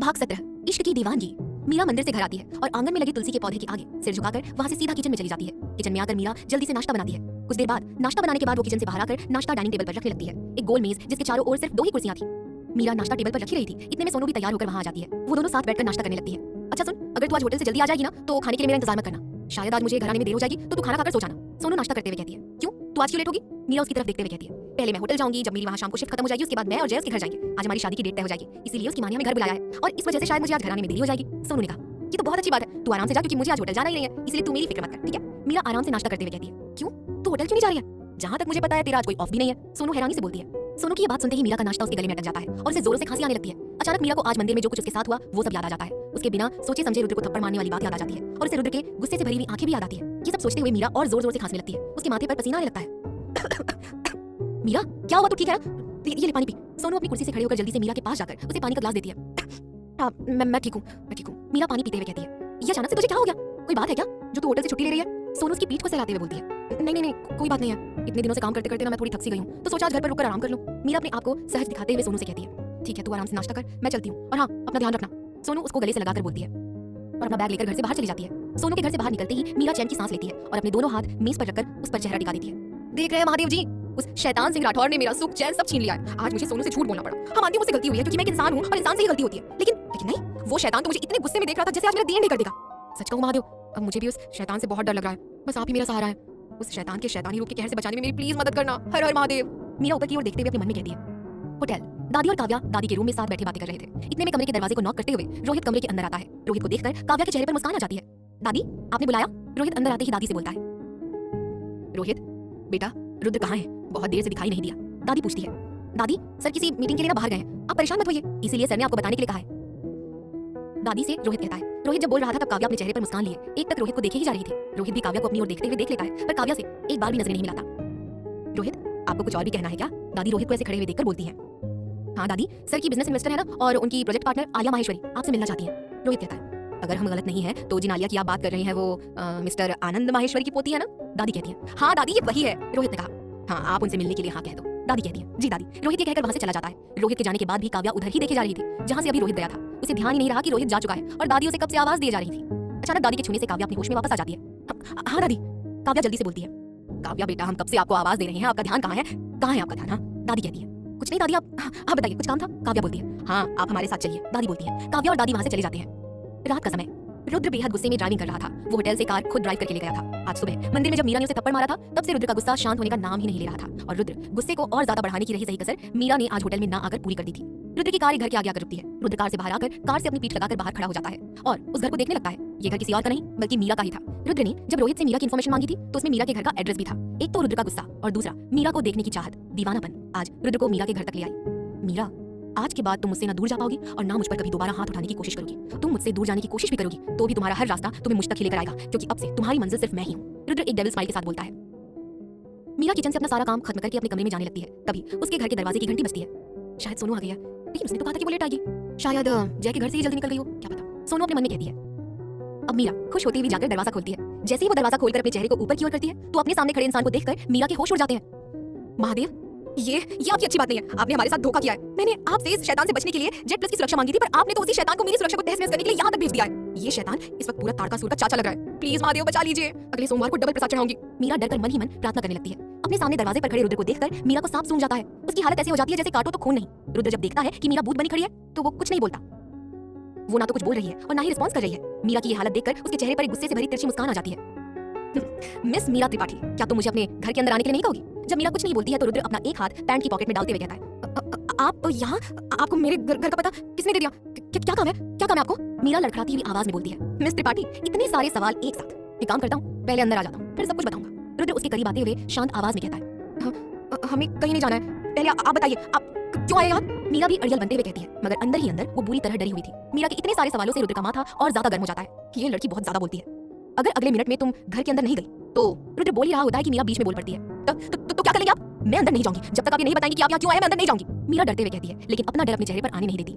भाग 17 इश्क की दीवानगी। मीरा मंदिर से घर आती है और आंगन में लगे तुलसी के पौधे के आगे सिर झुकाकर वहां से सीधा किचन में चली जाती है। किचन में आकर मीरा जल्दी से नाश्ता बनाती है। कुछ देर बाद नाश्ता बनाने के बाद वो किचन से बाहर आकर नाश्ता डाइनिंग टेबल पर रखने लगती है। एक गोल मेज जिसके चारों ओर सिर्फ 2 ही कुर्सियां थी। मीरा नाश्ता टेबल पर रखी रही थी, इतने में सोनू भी तैयार होकर वहां आ जाती है। वो दोनों साथ बैठकर नाश्ता करने लगती है। अच्छा सुन, अगर तू आज होटल से जल्दी आ जाएगी ना तो खाने के लिए मेरा इंतजार मत करना। शायद आज मुझे घर आने में देर हो जाएगी तो तू खाना खाकर सो जाना। सोनू नाश्ता करते हुए कहती है। क्यों, तू आज क्यों लेट होगी? मीरा उसकी तरफ देखते हुए कहती है। पहले मैं होटल जाऊंगी, जब मेरी वहां शाम को शिफ्ट खत्म हो जाएगी उसके बाद मैं और जय उसके घर जाएंगे। आज हमारी शादी की डेट तय हो जाएगी, इसीलिए उसकी मां ने हमें घर बुलाया है और इस वजह से शायद मुझे आज घर आने में देरी हो जाएगी। सोनू ने कहा। ये तो बहुत अच्छी बात है, तू आराम से जा क्योंकि मुझे आज होटल जाना ही नहीं है, इसलिए तू मेरी फिक्र मत कर, ठीक है? मीरा आराम से नाश्ता करते हुए कहती है। क्यों, तू होटल क्यों नहीं जा रही है? जहां तक मुझे पता है तेरा आज कोई ऑफ भी नहीं है। सोनू हैरानी से बोलती है। सोनू की ये बात सुनते ही मीरा का नाश्ता उसके गले में अटक जाता है और उसे जोरों से खांसी आने लगती है। अचानक मीरा को आज मंदिर में जो कुछ उसके साथ हुआ वो सब याद आ जाता है। उसके बिना सोचे समझे रुद्र को थप्पड़ मारने वाली बात याद आ जाती है और उसे रुद्र के गुस्से से भरी हुई आंखें भी याद आती है। ये सब सोचते हुए मीरा और जोर जोर से खांसने लगती है। उसके माथे पर पसीना आने लगता है। मीरा क्या हुआ, तू ठीक है ना? ये ले पानी पी। सोनू अपनी कुर्सी से खड़े होकर जल्दी से मीरा के पास जाकर उसे पानी का ग्लास देती है। मैं ठीक हूँ, मैं ठीक हूँ। मीरा पानी पीते हुए कहती है। ये अचानक से तुझे क्या हो गया? कोई बात है क्या जो तू होटल से छुट्टी ले रही है? सोनू उसकी पीठ को सहलाते हुए बोलती है। नहीं, कोई बात नहीं है। इतने दिनों से काम करते करते ना मैं थोड़ी थक सी गई हूँ, तो सोचा आज घर पर रुककर आराम कर लूं। मीरा अपने आप को सहज दिखाते हुए सोनू से कहती है। ठीक है, तू आराम से नाश्ता कर, मैं चलती हूँ और हाँ, अपना ध्यान रखना। सोनू उसको गले से लगाकर बोलती है और अपना बैग लेकर घर से बाहर चली जाती है। सोनू के घर से बाहर निकलते ही मीरा चैन की सांस लेती है और अपने दोनों हाथ मेज पर रखकर उस पर चेहरा टिका देती है। देख रहे हैं महादेव जी, उस शैतान सिंह राठौर ने मेरा सुख चैन सब छीन लिया है। आज मुझे सोनू से झूठ बोलना पड़ा। हम मानती हूं मुझसे गलती हुई है क्योंकि मैं एक इंसान हूं और इंसान से ही गलती होती है, लेकिन नहीं, वो शैतान तो मुझे इतने गुस्से में देख रहा था जैसे आज मेरा दिन नहीं कर देगा। सच कहूं महादेव, अब मुझे भी उस शैतान से बहुत डर लग रहा है। बस आप ही मेरा सहारा है। उस शैतान के शैतानी रूप के कहर से बचाने में मेरी प्लीज मदद करना। हर हर महादेव। मीरा ऊपर की ओर देखते हुए अपने मन में कहती है। होटल। दादी और काव्या दादी के रूम में साथ बैठे बातें कर रहे थे। इतने में कमरे के दरवाजे को नॉक करते हुए रोहित कमरे के अंदर आता है। रोहित को देखकर काव्या के चेहरे पर मुस्कान आ जाती है। दादी, आपने बुलाया? रोहित अंदर आते ही दादी से बोलता है। रोहित बेटा, रुद्र कहाँ है? बहुत देर से दिखाई नहीं दिया। दादी पूछती है। दादी, सर किसी मीटिंग के लिए ना बाहर गए हैं, आप परेशान मत होइए, इसीलिए सर ने आपको बताने के लिए कहा है। दादी से रोहित कहता है। रोहित जब बोल रहा था तब काव्या अपने चेहरे पर मुस्कान लिए एक टक रोहित को देखे ही जा रही थी। रोहित भी काव्या को अपनी ओर देखते हुए देख लेता है, पर काव्या से एक बार भी नजर नहीं मिलाता। रोहित, आपको कुछ और भी कहना है क्या? दादी रोहित को ऐसे खड़े हुए देखकर बोलती है। हाँ दादी, सर की बिजनेस इन्वेस्टर है ना और उनकी प्रोजेक्ट पार्टनर आलिया माहेश्वरी आपसे मिलना चाहती है। रोहित कहता है। अगर हम गलत नहीं है तो जिन आलिया की आप बात कर रही हैं वो मिस्टर आनंद माहेश्वरी की पोती है ना? दादी कहती है। हाँ दादी, ये वही है। रोहित ने कहा। हाँ, आप उनसे मिलने के लिए हाँ कह दो। दादी कहती है। जी दादी। रोहित ये कहकर वहां से चला जाता है। रोहित के जाने के बाद भी काव्या उधर ही देखे जा रही थी जहां से अभी रोहित गया था। उसे ध्यान ही नहीं रहा कि रोहित जा चुका है और दादी उसे कब से आवाज दिए जा रही थी। अचानक दादी के छूने से काव्या अपने होश में वापस आ जाती है। हाँ दादी। काव्या जल्दी से बोलती है। काव्या बेटा, हम कब से आपको आवाज दे रहे हैं, आपका ध्यान कहाँ है? कहाँ है आपका ध्यान? हाँ दादी कहती है। कुछ नहीं दादी, आप बताइए, कुछ काम था? काव्या बोलती है। हाँ, आप हमारे साथ चलिए, दादी बोलती है। काव्या और दादी वहां से चले जाते हैं। रात का समय। रुद्र बेहद गुस्से में ड्राइविंग कर रहा था। वो होटल से कार खुद ड्राइव करके ले गया था। आज सुबह मंदिर में जब मीरा ने उसे थप्पड़ मारा था तब से रुद्र का गुस्सा शांत होने का नाम ही नहीं ले रहा था और रुद्र गुस्से को और ज्यादा बढ़ाने की रही सही कसर मीरा ने आज होटल में ना आकर पूरी कर दी थी। रुद्र की कार घर के आगे आकर रुकती है। रुद्र कार से बाहर आकर कार से अपनी पीठ लगाकर बाहर खड़ा हो जाता है और उस घर को देखने लगता है। ये घर किसी और का नहीं बल्कि मीरा का ही था। रुद्र ने जब रोहित से मीरा की इन्फॉर्मेशन मांगी थी तो उसमें मीरा के घर का एड्रेस भी था। एक तो रुद्र का गुस्सा और दूसरा मीरा को देखने की चाहत, दीवानापन आज रुद्र को मीरा के घर तक ले आई। मीरा, आज के बाद तुम मुझसे ना दूर जा पाओगी और ना मुझ पर कभी दोबारा हाथ उठाने की कोशिश करोगी। तुम मुझसे दूर जाने की कोशिश भी करोगी तो भी तुम्हारा हर रास्ता तुम्हें मुझ तक ही लेकर आएगा, क्योंकि अब से तुम्हारी मंजिल सिर्फ मैं ही हूँ। रुद्र एक डेविल स्माइल के साथ बोलता है। मीरा किचन से अपना सारा काम खत्म करके अपने कमरे में जाने लगती है। तभी उसके घर के दरवाजे की घंटी बजती है। शायद सोनू आ गया, लेकिन उसने तो कहा था कि वो लेट आएगी। शायद जय के घर से ही जल्दी निकल गई हो, क्या पता। सोनू अपने मन में कहती है। अब मीरा खुश होती हुई जाकर दरवाजा खोलती है। जैसे ही वो दरवाजा खोलकर अपने चेहरे को ऊपर की ओर करती है तो अपने सामने खड़े इंसान को देखकर मीरा के होश उड़ जाते हैं। महादेव, ये आपकी अच्छी बात नहीं है। आपने हमारे साथ धोखा किया है। मैंने आपसे इस शैतान से बचने के लिए जेट प्लस की सुरक्षा मांगी थी, पर आपने तो उसी शैतान को मेरी सुरक्षा को तहस-नहस करने के लिए यहाँ तक भेज दिया है। ये शैतान इस वक्त पूरा ताड़कासुर का चाचा लग रहा है। प्लीज महादेव बचा लीजिए, अगले सोमवार को डबल प्रसाद चढ़ाऊंगी। मीरा डरकर मन ही मन प्रार्थना करने लगती है। अपने सामने दरवाजे पर खड़े रुद्र को देखकर मीरा को सांप सूंघ जाता है। उसकी हालत ऐसी हो जाती है जैसे काटो तो खून नहीं। रुद्र जब देखता है कि मीरा भूत बनी खड़ी है तो वो कुछ नहीं बोलता। वो ना तो कुछ बोल रही है और ना ही रिस्पॉन्स कर रही है। मीरा की ये हालत देखकर उसके चेहरे पर एक गुस्से से भरी तिरछी मुस्कान आ जाती है। मिस मीरा त्रिपाठी, क्या तुम मुझे अपने घर के अंदर आने के लिए नहीं कहोगी? जब मीरा कुछ नहीं बोलती है तो रुद्र अपना एक हाथ पैंट की पॉकेट में डालते हुए कहता है। आप यहाँ? आपको मेरे घर का पता किसने दे दिया? क्या काम है? क्या काम है आपको? मीरा लड़खड़ाती हुई आवाज में बोलती है। मिस त्रिपाठी, इतने सारे सवाल एक साथ। एक काम करता हूँ, पहले अंदर आ जाता हूँ, फिर सब कुछ बताऊंगा। रुद्र उसके करीब आते हुए शांत आवाज में कहता है। हमें कहीं नहीं जाना है, पहले आप बताइए, आप क्यों आए यहाँ? मीरा भी अड़ियल बनते हुए कहती है, मगर अंदर ही अंदर वो बुरी तरह डरी हुई थी। मीरा के इतने सारे सवालों से रुद्र का माथा और ज्यादा गर्म हो जाता है। ये लड़की बहुत ज्यादा बोलती है। अगर अगले मिनट में तुम घर के अंदर नहीं गई तो रुद्र बोल ही रहा होता है कि मीरा बीच में बोल पड़ती है। तो क्या करेंगे आप? मैं अंदर नहीं जाऊंगी जब तक आप ये नहीं बताएंगे कि आप यहाँ क्यों आए। मैं अंदर नहीं जाऊंगी। मीरा डरते हुए कहती है, लेकिन अपना डर अपने चेहरे पर आने नहीं देती।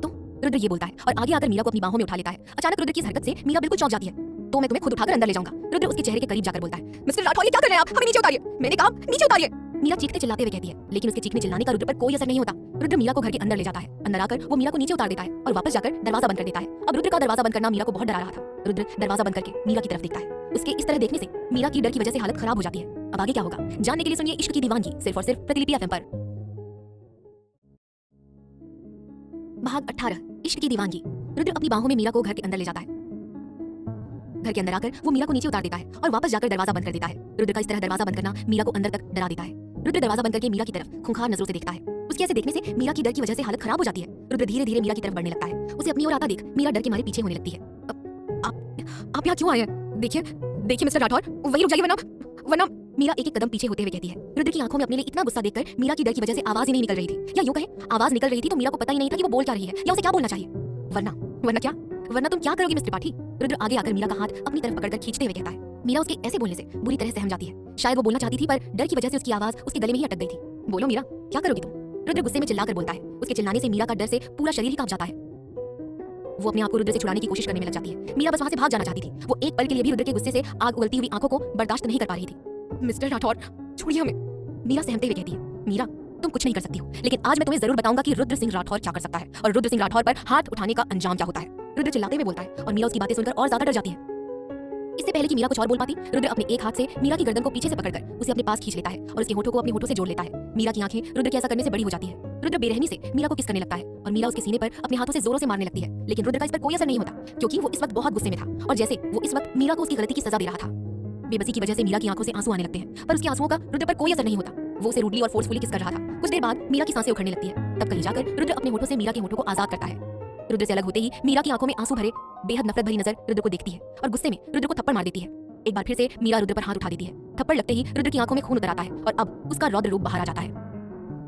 तो रुद्र ये बोलता है और आगे आकर मीरा को अपनी बाहों में उठा लेता है। अचानक रुद्र की इस हरकत से मीरा बिल्कुल चौंक जाती है। तो मैं तुम्हें खुद उठाकर अंदर ले जाऊंगा। रुद्र उसके चेहरे के करीब जाकर बोलता है। मिस्टर राठौर, क्या कर रहे हैं आप? हमें नीचे उतारिए। मैंने कहा नीचे उतारिए। मीरा चीखते चिल्लाते हुए कहती है, लेकिन उसके चीखने चिल्लाने का रुद्र पर कोई असर नहीं होता। रुद्र मीरा को घर के अंदर ले जाता है। अंदर आकर वो मीरा को नीचे उतार देता है और वापस जाकर दरवाजा बंद कर देता है। अब रुद्र का दरवाजा बंद करना मीरा को बहुत डरा रहा था। रुद्र दरवाजा बंद करके मीरा की तरफ देखता है। उसके इस तरह देखने से मीरा की डर की वजह से हालत खराब हो जाती है। अब आगे क्या होगा जानने के लिए सुनिए इश्क की दीवानगी सिर्फ और सिर्फ प्रतिलिपि एफएम पर। भाग 18 इश्क की दीवानगी। रुद्र अपनी बाहों में मीरा को घर के अंदर ले जाता है। घर के अंदर आकर वो मीरा को नीचे उतार देता है और वापस जाकर दरवाजा बंद कर देता है। रुद्र का इस तरह दरवाजा बंद करना मीरा को अंदर तक डरा देता है। रुद्र दरवाजा बंद करके मीरा की तरफ खूंखार नजरों से देखता है। उसके ऐसे देखने से मीरा की डर की वजह से हालत खराब हो जाती है। रुद्र धीरे धीरे मीरा की तरफ बढ़ने लगता है। उसे अपनी ओर आता देख मीरा डर के मारे पीछे होने लगती है। आप यहाँ क्यों आए हैं? देखिए मिस्टर राठौर, वहीं रुक जाइए वरना मीरा एक एक कदम पीछे होते हुए कहती है। रुद्र की आंखों में अपने लिए इतना गुस्सा देखकर मीरा की डर की वजह से आवाज ही नहीं निकल रही थी, या यूं कहें आवाज निकल रही थी तो मीरा को पता ही नहीं था कि वो बोल क्या रही है या उसे क्या बोलना चाहिए। वरना तुम क्या करोगी मिस्टर त्रिपाठी? रुद्र आगे आकर मीरा का हाथ अपनी तरफ पकड़कर खींचते हुए कहता है। मीरा उसके ऐसे बोलने से बुरी तरह सहम जाती है। शायद वो बोलना चाहती थी पर डर की वजह से उसकी आवाज उसके गले में ही अटक गई थी। बोलो मीरा, क्या करोगी तुम? रुद्र गुस्से में चिल्लाकर बोलता है। उसके चिल्लाने से मीरा का डर से पूरा शरीर ही कांप जाता है। वो अपने आप को रुद्र से छुड़ाने की कोशिश करने में लग जाती है। मीरा बस वहां से भाग जाना चाहती थी। वो एक पल के लिए भी रुद्र के गुस्से से आग उगलती हुई आंखों को बर्दाश्त नहीं कर पा रही थी। मिस्टर राठौर, छोड़िए हमें, मीरा सहमते हुए कहती है। मीरा, तुम कुछ नहीं कर सकती हो, लेकिन आज मैं तुम्हें जरूर बताऊंगा कि रुद्र सिंह राठौर क्या कर सकता है और रुद्र सिंह राठौर पर हाथ उठाने का अंजाम क्या होता है। रुद्र चिल्लाते हुए बोलता है और मीरा उसकी बातें सुनकर और ज्यादा डर जाती है। इससे पहले कि मीरा कुछ और बोल पाती, रुद्र अपने एक हाथ से मीरा की गर्दन को पीछे से पकड़कर उसे अपने पास खींच लेता है और उसके होठों को अपने होठों से जोड़ लेता है। मीरा की आंखें रुद्र के ऐसा करने से बड़ी हो जाती है। रुद्र बेरहमी से मीरा को किस करने लगता है और मीरा उसके सीने पर अपने हाथों से जोरों से मारने लगती है। लेकिन रुद्र का इस पर कोई असर नहीं होता क्योंकि वो इस वक्त बहुत गुस्से में था और जैसे वो इस वक्त मीरा को उसकी गलती की सजा दे रहा था। बेबसी की वजह से मीरा की आंखों से आंसू आने लगते हैं पर उसके आंसुओं का रुद्र पर कोई असर नहीं होता। वो उसे रूडली और फोर्सफुली किस कर रहा था। कुछ देर बाद मीरा की सांसें उखड़ने लगती है। तब कहीं जाकर रुद्र अपने होठों से मीरा के होठों को आजाद करता है। रुद्र से अलग होते ही मीरा की आंखों में आंसू भरे बेहद नफरत भरी नजर रुद्र को देखती है और गुस्से में रुद्र को थप्पड़ मार देती है। एक बार फिर से मीरा रुद्र पर हाथ उठा देती है। थप्पड़ लगते ही रुद्र की आंखों में खून उतर आता है और अब उसका रौद्र रूप बाहर आ जाता है।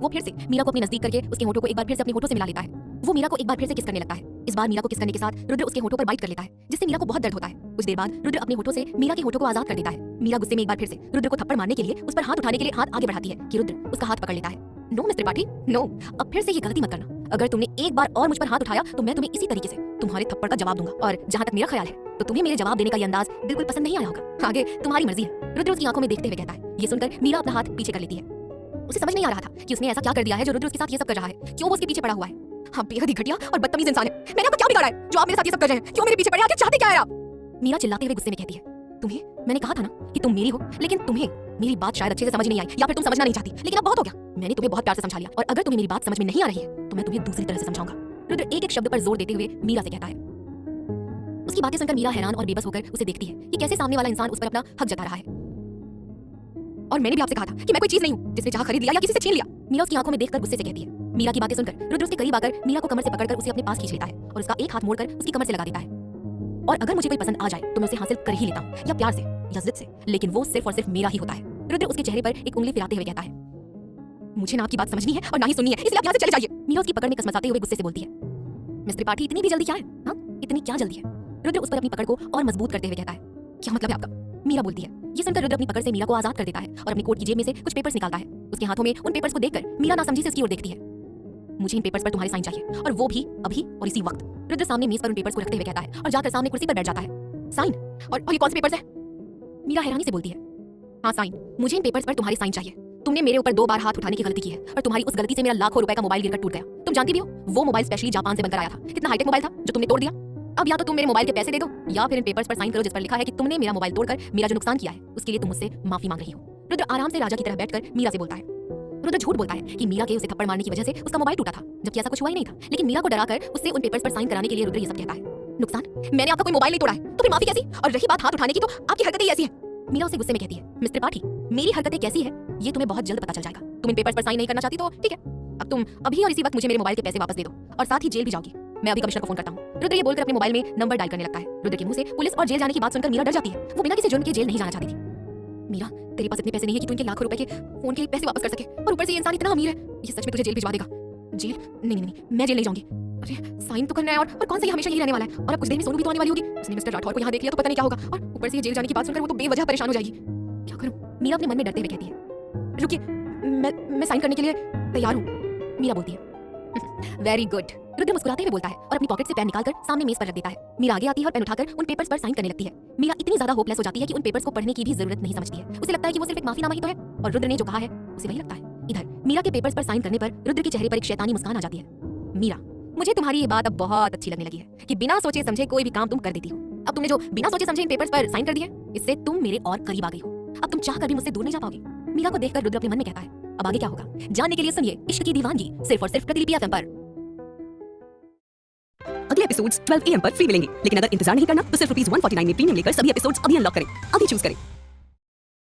वो फिर से मीरा को अपने नजदीक करके उसके होठों को एक बार फिर से अपने होठों से मिला लेता है। वो मीरा को एक बार फिर से किस करने लगता है। इस बार मीरा को किस करने के साथ रुद्र उसके होठों पर बाइट कर लेता है जिससे मीरा को बहुत दर्द होता है। कुछ देर बाद रुद्र अपने होठों से मीरा के होठों को आजाद कर देता है। मीरा गुस्से में एक बार फिर से रुद्र को थप्पड़ मारने के लिए उस पर हाथ उठाने के लिए हाथ आगे बढ़ाती है कि रुद्र उसका हाथ पकड़ लेता है। नो मिस्टर त्रिपाठी, नो, अब फिर से ये गलती मत करना। अगर तुमने एक बार और मुझ पर हाथ उठाया तो मैं तुम्हें इसी तरीके से तुम्हारे थप्पड़ का जवाब दूंगा। और जहां तक मेरा ख्याल है तो तुम्हें मेरे जवाब देने का ये अंदाज बिल्कुल पसंद नहीं आया होगा। आगे तुम्हारी मर्जी है। रुद्र उसकी आंखों में देखते हुए कहता है। ये सुनकर मीरा अपना हाथ पीछे कर लेती है। उसे समझ नहीं आ रहा था कि उसने ऐसा क्या कर दिया है जो रुद्र उसके साथ ये सब कर रहा है। क्यों वो उसके पीछे पड़ा हुआ है? हाँ, बेहद ही घटिया और बदतमीज इंसान है। मैंने आपको क्या बिगाड़ा है जो आप मेरे साथ ये सब कर रहे हैं? क्यों मेरे पीछे पड़े? आखिर चाहते क्या है आप? मीरा चिल्लाते हुए गुस्से में कहती है। तुम्हें मैंने कहा था ना कि तुम मेरी हो, लेकिन तुम्हें मेरी बात शायद अच्छे से समझ नहीं आई या फिर तुम समझना नहीं चाहती। लेकिन अब बहुत हो गया। मैंने तुम्हें बहुत प्यार से समझा लिया और अगर तुम्हें मेरी बात समझ में नहीं आ रही है तो मैं तुम्हें दूसरी तरह से समझाऊंगा। रुद्र एक एक शब्द पर जोर देते हुए मीरा से कहता है। उसकी बातें सुनकर मीरा हैरान और बेबस होकर उसे देखती है कि कैसे सामने वाला इंसान उस पर अपना हक जता रहा है। और मैंने भी आपसे कहा था कि मैं कोई चीज नहीं हूं जिसने चाह खरीद लिया या किसी से छीन लिया। मीरा उसकी आंखों में देखकर गुस्से से कहती है। मीरा की बातें सुनकर रुद्र उसके करीब आकर मीरा को कमर से पकड़कर उसे अपने पास खींच लेता है और उसका एक हाथ मोड़कर उसकी कमर से लगा देता है। और अगर मुझे कोई पसंद आ जाए तो मैं उसे हासिल कर ही लेता हूँ, या प्यार से या जिद से, लेकिन वो सिर्फ और सिर्फ मेरा ही होता है। रुद्र उसके चेहरे पर एक उंगली फिराते हुए कहता है। मुझे ना आपकी बात समझनी है और ना ही सुननी है, इसलिए आप यहाँ से चले जाइए। मीरा उसकी पकड़ में कसमसाते हुए गुस्से से बोलती है। मिस्टर त्रिपाठी, इतनी भी जल्दी क्या है? हाँ, इतनी क्या जल्दी है? रुद्र उस पर अपनी पकड़ को और मजबूत करते हुए कहता है। क्या मतलब है आपका? मीरा बोलती है। ये सुनकर रुद्र अपनी पकड़ से मीरा को आजाद कर देता है और अपनी कोट की जेब में से कुछ पेपर्स निकालता है। उसके हाथों में उन पेपर्स को देखकर मीरा नासमझी से उसकी ओर देखती है। मुझे इन पेपर्स पर तुम्हारे साइन चाहिए और वो भी अभी और इसी वक्त। रुद्र सामने मेज पर उन पेपर्स को रखते हुए कहता है और जाकर सामने कुर्सी पर बैठ जाता है। साइन? और ये कौन से पेपर्स हैं? मीरा हैरानी से बोलती है। हाँ, साइन। मुझे इन पेपर्स पर तुम्हारे साइन चाहिए। तुमने मेरे ऊपर 2 बार हाथ उठाने की गलती की है और तुम्हारी उस गलती से मेरा लाखों रुपए का मोबाइल गिरकर टूट गया। तुम जानती भी हो वो मोबाइल स्पेशली जापान से बनकर आया था। कितना हाईटेक मोबाइल था जो तुमने तोड़ दिया। अब या तो तुम मेरे मोबाइल के पैसे दे दो या फिर इन पेपर्स पर साइन करो जिस पर लिखा है कि तुमने मेरा मोबाइल तोड़कर मेरा जो नुकसान किया है उसके लिए तुम मुझसे माफी मांग रही हो। रुद्र आराम से राजा की तरह बैठकर मीरा से बोलता है। रुद्र झूठ बोलता है कि मीरा के उसे थप्पड़ मारने की वजह से उसका मोबाइल टूटा था, जबकि ऐसा कुछ हुआ ही नहीं था। लेकिन मीरा को डराकर उससे उन पेपर्स पर साइन कराने के लिए रुद्र ये सब कहता है। नुकसान? मैंने आपका कोई मोबाइल नहीं तोड़ा है तो फिर माफी कैसी? और रही बात हाथ उठाने की, तो आपकी हरकतें ही ऐसी है। मीरा उसे गुस्से में कहती है। मिस्टर त्रिपाठी, मेरी हरकतें कैसी है ये तुम्हें बहुत जल्द पता चल जाएगा। तुम इन पेपर्स पर साइन नहीं करना चाहती तो ठीक है, अब तुम अभी और इसी वक्त मुझे मेरे मोबाइल के पैसे वापस दे दो और साथ ही जेल भी जाओगी। मैं अभी कमिश्नर को फोन करता हूँ। रुद्र ये बोलकर अपने मोबाइल में नंबर डायल करने लगता है। रुद्र के मुंह से पुलिस और जेल जाने की बात सुनकर मीरा डर जाती है। वो बिना किसी जुर्म के जेल नहीं जाना चाहती थी। मीरा, तेरे पास इतने पैसे नहीं है कि तू इनके लाखों रुपए के फोन के पैसे वापस कर सके, और ऊपर से ये इंसान इतना अमीर है, ये सच में तुझे जेल भिजवा देगा। जेल? नहीं, मैं जेल नहीं जाऊंगी। अरे साइन तो करना है और कौन सा ये हमेशा यही रहने वाला है। और अब कुछ देर में सोनू भी तो आने वाली होगी। उसने मिस्टर राठौर को यहाँ देख लिया तो पता नहीं क्या होगा, और ऊपर से ये जेल जाने की बात सुनकर वो तो बेवजह परेशान हो जाएगी। क्या करूं? मीरा अपने मन में डरते हुए कहती है। रुकिए, मैं साइन करने के लिए तैयार हूँ। मीरा बोलती है। Very good. रुद्र मुस्कुराते हुए बोलता है और अपनी पॉकेट से पेन निकालकर सामने मेज पर रख देता है। मीरा आगे आती है और पेन उठाकर उन पेपर्स पर साइन करने लगती है। मीरा इतनी ज्यादा होपलेस हो जाती है कि उन पेपर्स को पढ़ने की भी जरूरत नहीं समझती है। उसे लगता है कि वो सिर्फ एक माफीनामा ही तो है और रुद्र ने जो कहा है उसे वही लगता है। इधर मीरा के पेपर्स पर साइन करने पर रुद्र के चेहरे पर एक शैतानी मुस्कान आ जाती है। मीरा, मुझे तुम्हारी ये बात अब बहुत अच्छी लगने लगी है कि बिना सोचे समझे कोई भी काम तुम कर देती हो। अब तुमने जो बिना सोचे समझे इन पेपर्स पर साइन कर दिए, इससे तुम मेरे और करीब आ गई हो। अब तुम चाहकर भी मुझसे दूर नहीं जा पाओगी। मीरा को देखकर रुद्र अपने मन में कहता है, अब आगे क्या होगा जानने के लिए सुनिए इश्क की दीवानगी सिर्फ और सिर्फ प्रतिलिपि एफएम पर। अगले एपिसोड्स 12 AM पर फ्री मिलेंगे, लेकिन अगर इंतजार नहीं करना तो सिर्फ ₹149 में प्रीमियम लेकर सभी एपिसोड्स अभी अनलॉक करें। अभी चूज करें।